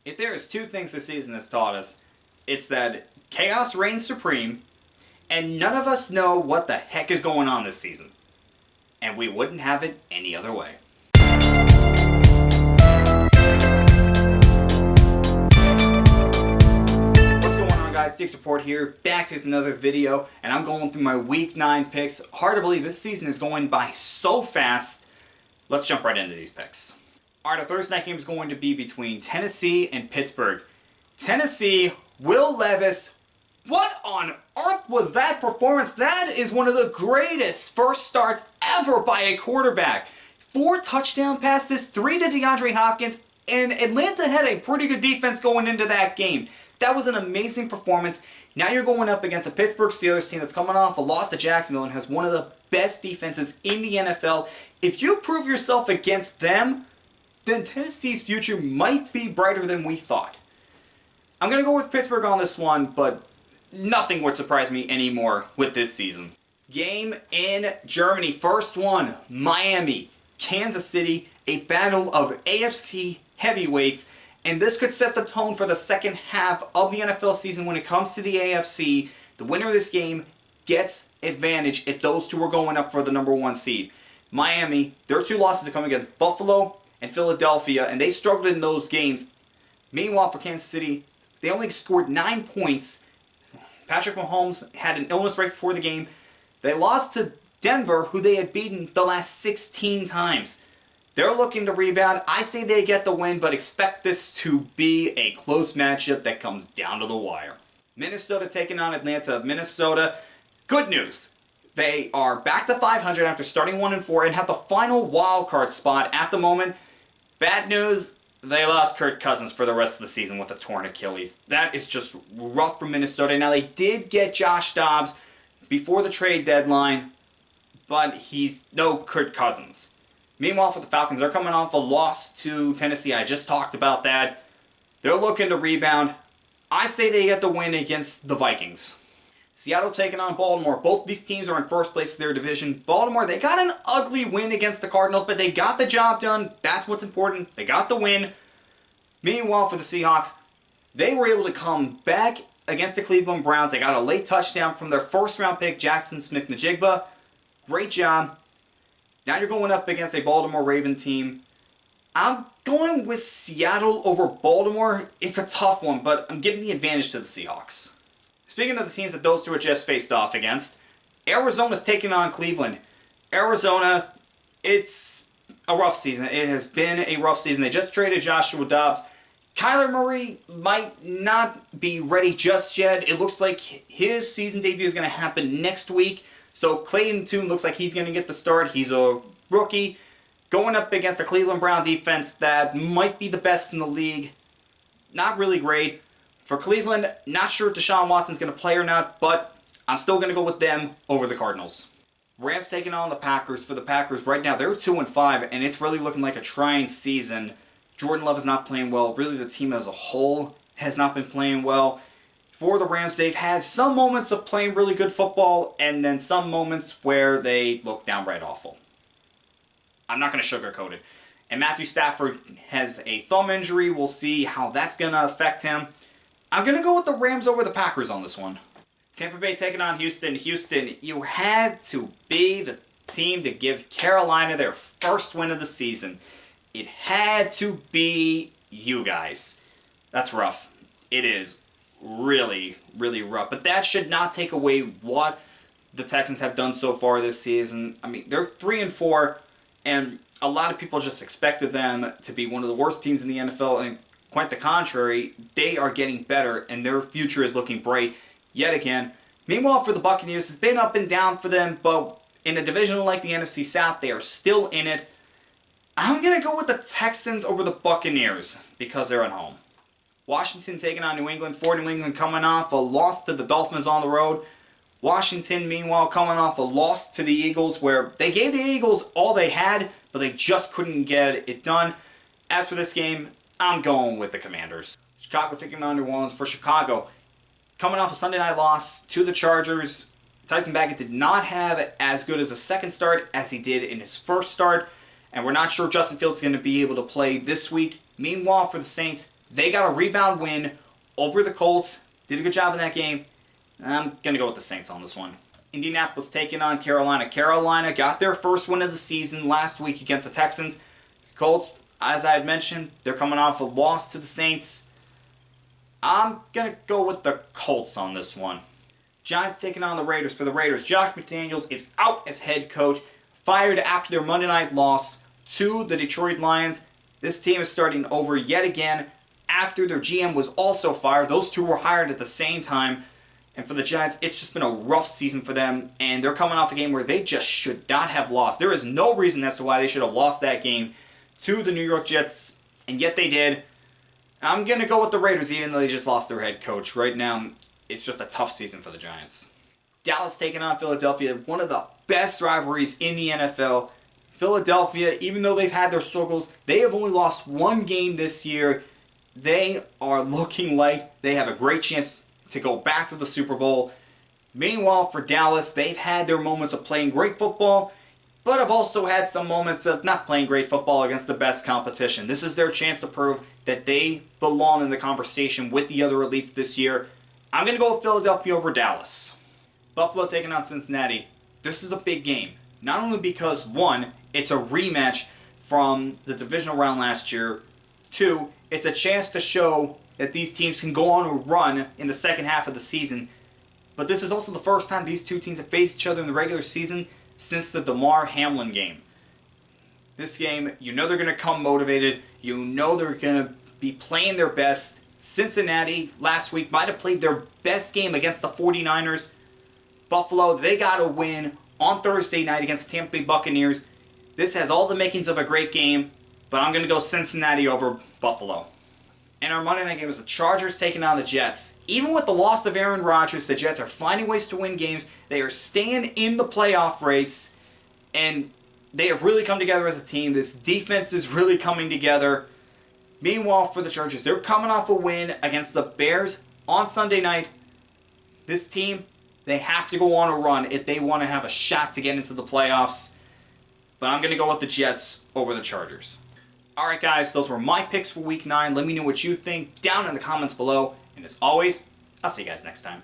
If there is two things this season has taught us, it's that chaos reigns supreme, and none of us know what the heck is going on this season. And we wouldn't have it any other way. What's going on, guys? Dick Support here, back with another video, and I'm going through my Week 9 picks. Hard to believe this season is going by so fast. Let's jump right into these picks. Alright, our Thursday night game is going to be between Tennessee and Pittsburgh. Tennessee, Will Levis. What on earth was that performance? That is one of the greatest first starts ever by a quarterback. 4 touchdown passes, 3 to DeAndre Hopkins, and Atlanta had a pretty good defense going into that game. That was an amazing performance. Now you're going up against a Pittsburgh Steelers team that's coming off a loss to Jacksonville and has one of the best defenses in the NFL. If you prove yourself against them, then Tennessee's future might be brighter than we thought. I'm going to go with Pittsburgh on this one, but nothing would surprise me anymore with this season. Game in Germany. First one, Miami, Kansas City, a battle of AFC heavyweights, and this could set the tone for the second half of the NFL season when it comes to the AFC. The winner of this game gets advantage if those two are going up for the number 1 seed. Miami, their 2 losses are coming against Buffalo and Philadelphia, and they struggled in those games. Meanwhile, for Kansas City, they only scored 9 points. Patrick Mahomes had an illness right before the game. They lost to Denver, who they had beaten the last 16 times. They're looking to rebound. I say they get the win, but expect this to be a close matchup that comes down to the wire. Minnesota taking on Atlanta. Minnesota, good news. They are back to 500 after starting 1-4 and have the final wild card spot at the moment. Bad news, they lost Kirk Cousins for the rest of the season with a torn Achilles. That is just rough for Minnesota. Now, they did get Josh Dobbs before the trade deadline, but he's no Kirk Cousins. Meanwhile, for the Falcons, they're coming off a loss to Tennessee. I just talked about that. They're looking to rebound. I say they get the win against the Vikings. Seattle taking on Baltimore. Both these teams are in first place in their division. Baltimore, they got an ugly win against the Cardinals, but they got the job done. That's what's important. They got the win. Meanwhile, for the Seahawks, they were able to come back against the Cleveland Browns. They got a late touchdown from their first-round pick, Jackson Smith-Njigba. Great job. Now you're going up against a Baltimore Raven team. I'm going with Seattle over Baltimore. It's a tough one, but I'm giving the advantage to the Seahawks. Speaking of the teams that those two are just faced off against, Arizona's taking on Cleveland. Arizona, it's a rough season. It has been a rough season. They just traded Joshua Dobbs. Kyler Murray might not be ready just yet. It looks like his season debut is going to happen next week. So Clayton Tune looks like he's going to get the start. He's a rookie going up against a Cleveland Brown defense that might be the best in the league. Not really great. For Cleveland, not sure if Deshaun Watson's going to play or not, but I'm still going to go with them over the Cardinals. Rams taking on the Packers. For the Packers, right now, they're 2-5, and it's really looking like a trying season. Jordan Love is not playing well. Really, the team as a whole has not been playing well. For the Rams, they've had some moments of playing really good football, and then some moments where they look downright awful. I'm not going to sugarcoat it. And Matthew Stafford has a thumb injury. We'll see how that's going to affect him. I'm going to go with the Rams over the Packers on this one. Tampa Bay taking on Houston. Houston, you had to be the team to give Carolina their first win of the season. It had to be you guys. That's rough. It is really, really rough. But that should not take away what the Texans have done so far this season. I mean, they're 3-4, and a lot of people just expected them to be one of the worst teams in the NFL, and quite the contrary, they are getting better, and their future is looking bright yet again. Meanwhile, for the Buccaneers, it's been up and down for them, but in a division like the NFC South, they are still in it. I'm going to go with the Texans over the Buccaneers because they're at home. Washington taking on New England. For New England coming off a loss to the Dolphins on the road. Washington, meanwhile, coming off a loss to the Eagles where they gave the Eagles all they had, but they just couldn't get it done. As for this game, I'm going with the Commanders. Chicago taking on New Orleans. For Chicago, coming off a Sunday night loss to the Chargers, Tyson Bagent did not have as good as a second start as he did in his first start, and we're not sure Justin Fields is going to be able to play this week. Meanwhile, for the Saints, They got a rebound win over the Colts. Did a good job in that game. I'm going to go with the Saints on this one. Indianapolis taking on Carolina. Carolina got their first win of the season last week against the Texans. Colts, as I had mentioned, they're coming off a loss to the Saints. I'm going to go with the Colts on this one. Giants taking on the Raiders. For the Raiders, Josh McDaniels is out as head coach, fired after their Monday night loss to the Detroit Lions. This team is starting over yet again after their GM was also fired. Those two were hired at the same time. And for the Giants, it's just been a rough season for them, and they're coming off a game where they just should not have lost. There is no reason as to why they should have lost that game to the New York Jets, and yet they did. I'm going to go with the Raiders, even though they just lost their head coach. Right now, it's just a tough season for the Giants. Dallas taking on Philadelphia, one of the best rivalries in the NFL. Philadelphia, even though they've had their struggles, they have only lost one game this year. They are looking like they have a great chance to go back to the Super Bowl. Meanwhile, for Dallas, they've had their moments of playing great football, but have also had some moments of not playing great football against the best competition. This is their chance to prove that they belong in the conversation with the other elites this year. I'm going to go with Philadelphia over Dallas. Buffalo taking on Cincinnati. This is a big game. Not only because, one, it's a rematch from the divisional round last year. Two, it's a chance to show that these teams can go on a run in the second half of the season. But this is also the first time these two teams have faced each other in the regular season since the Damar Hamlin game. This game, you know they're going to come motivated. You know they're going to be playing their best. Cincinnati last week might have played their best game against the 49ers. Buffalo, they got a win on Thursday night against the Tampa Bay Buccaneers. This has all the makings of a great game, but I'm going to go Cincinnati over Buffalo. And our Monday night game is the Chargers taking on the Jets. Even with the loss of Aaron Rodgers, the Jets are finding ways to win games. They are staying in the playoff race, and they have really come together as a team. This defense is really coming together. Meanwhile, for the Chargers, they're coming off a win against the Bears on Sunday night. This team, they have to go on a run if they want to have a shot to get into the playoffs. But I'm going to go with the Jets over the Chargers. Alright guys, those were my picks for Week 9. Let me know what you think down in the comments below. And as always, I'll see you guys next time.